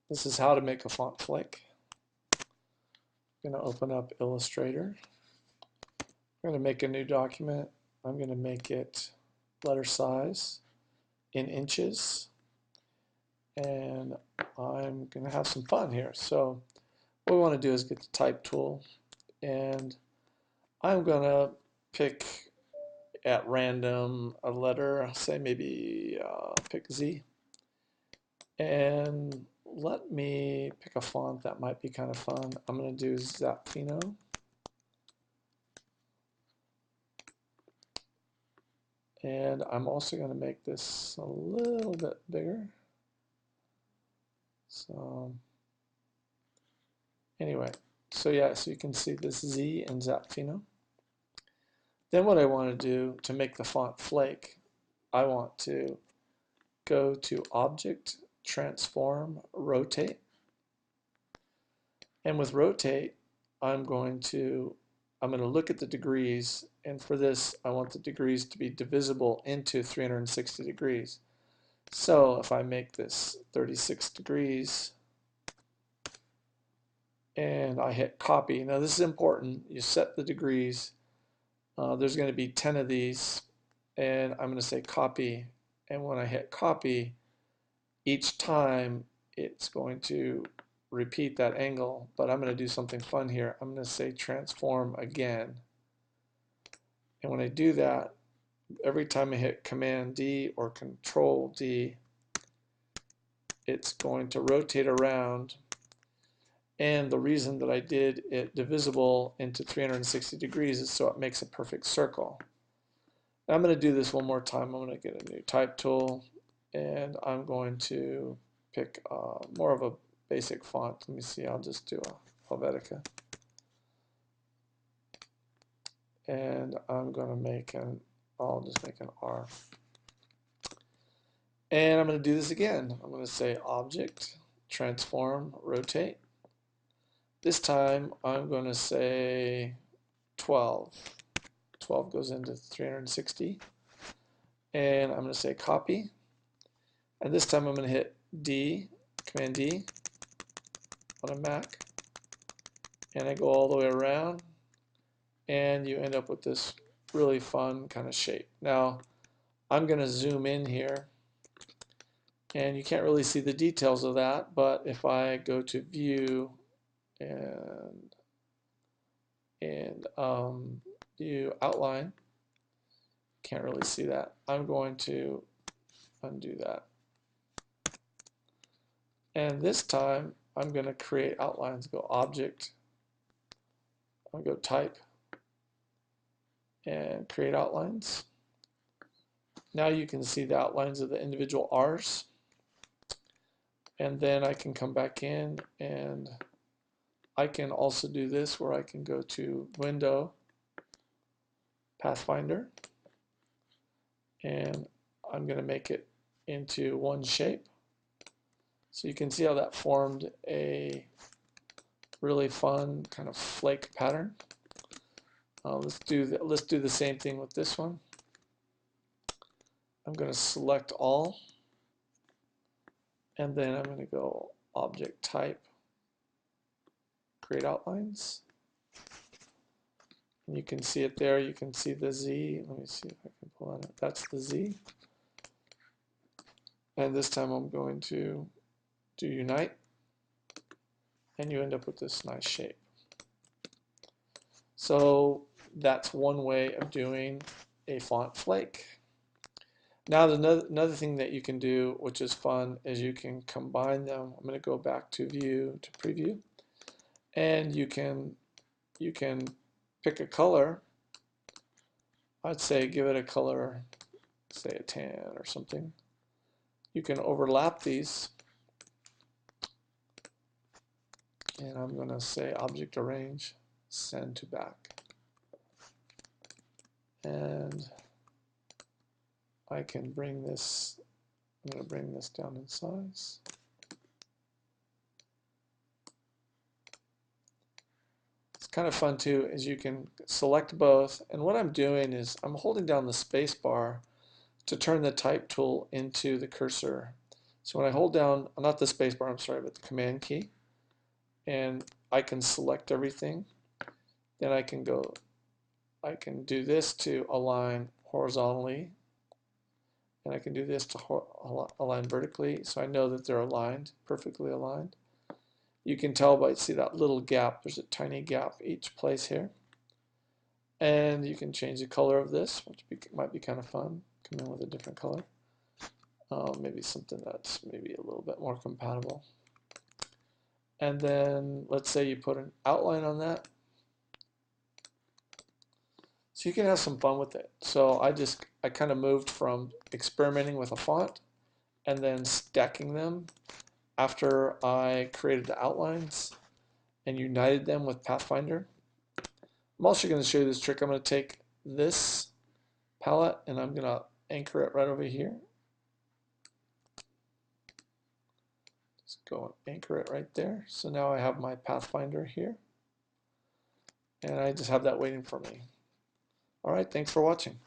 This is how to make a font flake. I'm going to open up Illustrator. I'm going to make a new document. I'm going to make it letter size in inches. And I'm going to have some fun here. So what we want to do is get the type tool, and I'm going to pick at random a letter, say maybe pick Z, and let me pick a font that might be kind of fun. I'm going to do Zapfino. And I'm also going to make this a little bit bigger. So anyway, so yeah, so you can see this Z in Zapfino. Then what I want to do to make the font flake, I want to go to Object, Transform, Rotate. And with Rotate, I'm going to look at the degrees, and for this, I want the degrees to be divisible into 360 degrees. So if I make this 36 degrees, and I hit copy. Now this is important. You set the degrees. There's going to be 10 of these, and I'm going to say copy. And when I hit copy, each time it's going to repeat that angle, but I'm going to do something fun here. I'm going to say transform again. And when I do that, every time I hit Command D or Control D, it's going to rotate around. And the reason that I did it divisible into 360 degrees is so it makes a perfect circle. I'm going to do this one more time. I'm going to get a new type tool, and I'm going to pick more of a basic font. Let me see, I'll just do a Helvetica. And I'm going to make I'll just make an R. And I'm going to do this again. I'm going to say Object, Transform, Rotate. This time I'm going to say 12. 12 goes into 360. And I'm going to say copy. And this time I'm going to hit D, Command D on a Mac. And I go all the way around. And you end up with this really fun kind of shape. Now I'm going to zoom in here. And you can't really see the details of that. But if I go to View and view outline, can't really see that. I'm going to undo that. And this time I'm going to create outlines. Go Object, I'll go Type, and create outlines. Now you can see the outlines of the individual R's. And then I can come back in, and I can also do this where I can go to Window, Pathfinder, and I'm going to make it into one shape. So you can see how that formed a really fun kind of flake pattern. Let's do the same thing with this one. I'm going to select all, and then I'm going to go Object Type, Create Outlines. And you can see it there. You can see the Z. Let me see if I can pull that up. That's the Z. And this time I'm going to do Unite, and you end up with this nice shape. So that's one way of doing a font flake. Now another thing that you can do, which is fun, is you can combine them. I'm going to go back to View to Preview, and you can pick a color. I'd say give it a color, say a tan or something. You can overlap these, and I'm going to say Object Arrange, Send to Back, and I can bring this. I'm going to bring this down in size. Kind of fun too is you can select both, and what I'm doing is I'm holding down the space bar to turn the type tool into the cursor. So when I hold down, not the space bar, I'm sorry, but the command key, and I can select everything, then I can do this to align horizontally, and I can do this to align vertically, so I know that they're aligned, perfectly aligned. You can tell by, see that little gap, there's a tiny gap each place here. And you can change the color of this, which might be kind of fun. Come in with a different color. Maybe something that's maybe a little bit more compatible. And then let's say you put an outline on that. So you can have some fun with it. So I kind of moved from experimenting with a font and then stacking them after I created the outlines and united them with Pathfinder. I'm also going to show you this trick. I'm going to take this palette and I'm going to anchor it right over here. Just go and anchor it right there. So now I have my Pathfinder here. And I just have that waiting for me. All right, thanks for watching.